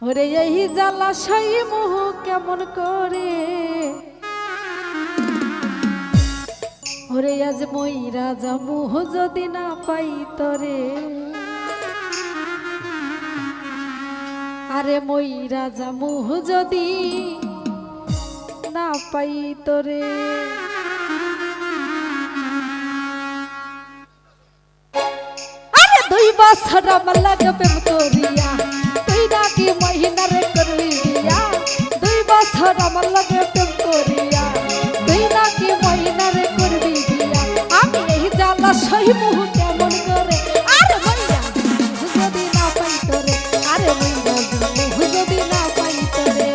ওরে এই জলাশয় মোহ কেমন করে, ওরে আজ মইরা যামু যদি না পাই তরে, আরে মইরা যামু যদি না পাই তরে। আরে 2 বছর আমার লাগে প্রেম করিয়া, তুই নাকি মহিনারে করবি বিয়া। 2 বছর আমার লাগে প্রেম করিয়া, তুই নাকি মহিনারে করবি বিয়া। আমি এই জলাশয় মোহ কেমন করে, আরে মইরা যদি না পাই তরে, আরে মইরা যদি না পাই তরে।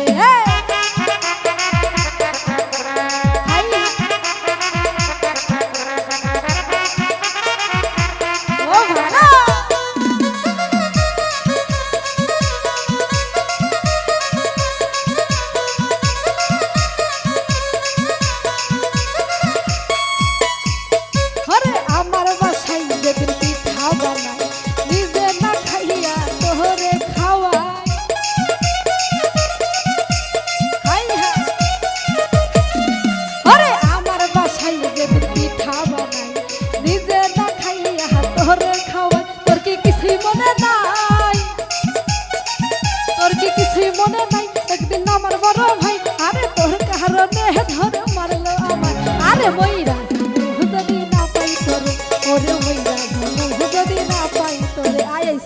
মনে নাই একদিন আমার বড় ভাই, আরে তোর কারণে ধরে মারলো আমার। আরে মইরা যদি না পাই তোরে, ওরে মইরা যদি না পাই তোরে। আইস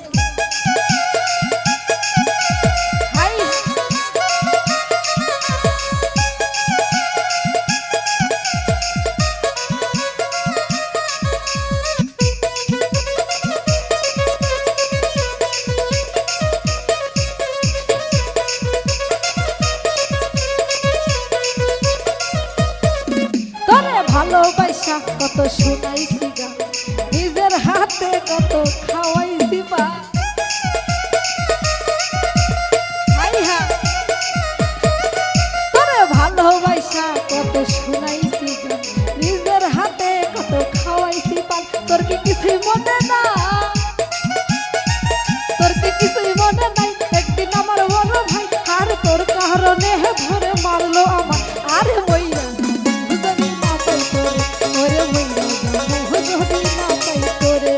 ভালোবাসা কত শুনাইছি গা, নিজের হাতে কত খাওয়াইছি বা। তোরে ভালোবাসা কত শুনাইছি গা, নিজের হাতে কত খাওয়াইছি পান। তোর কি কিছুই মনে না, তোর কি কিছুই মনে নাই একদিন আমার বড় ভাই, আর তোর কারণে ধরে মারলো আমার। আরে মইরা যদি না পাই তোরে, ওরে মইরা যদি না পাই তোরে।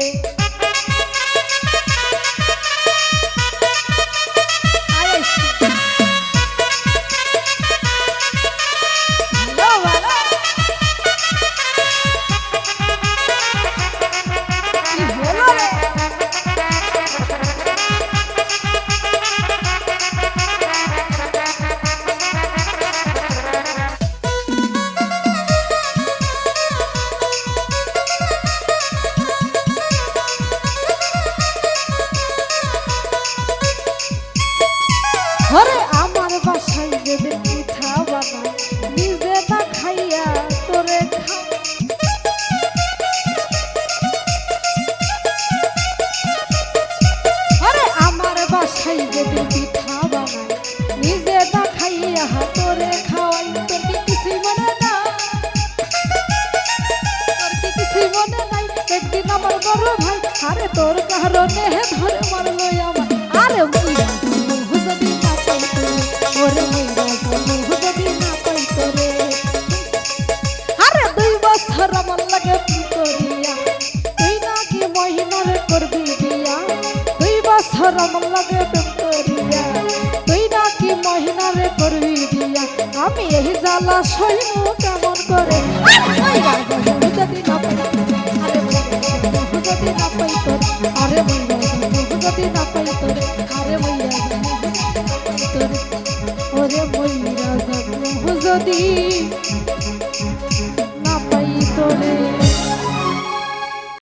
ওরে আমার বাসায় যেদিন পিঠা বানাই, নিজে না খাইয়া তোরে খাও। ওরে আমার বাসায় যেদিন পিঠা বানাই, নিজে না খাইয়া তোরে খাওয়াই। তোর কি কিছুই মনে না, তোর কি কিছুই মনে নাই একদিন আমার বড় ভাই, আরে তোর কারণে ধরে মারলো আমার। আরে মইরা যদি না পাই তোরে, ওরে মইরা যদি না পাই তোরে। আরে 2 বছর আমার লাগে প্রেম করিয়া, তুই নাকি মহিনারে করবি বিয়া। 2 বছর আমার লাগে প্রেম করিয়া, তুই নাকি মহিনারে করবি বিয়া। আমি এই জলাশয় মোহ কেমন করে, আরে মইরা যদি না পাই তোরে, আরে মইরা যদি না পাই তোরে, আরে মইরা যদি না পাই তোরে, আরে মইরা ওরে মইরা যদি না পাই তোরে।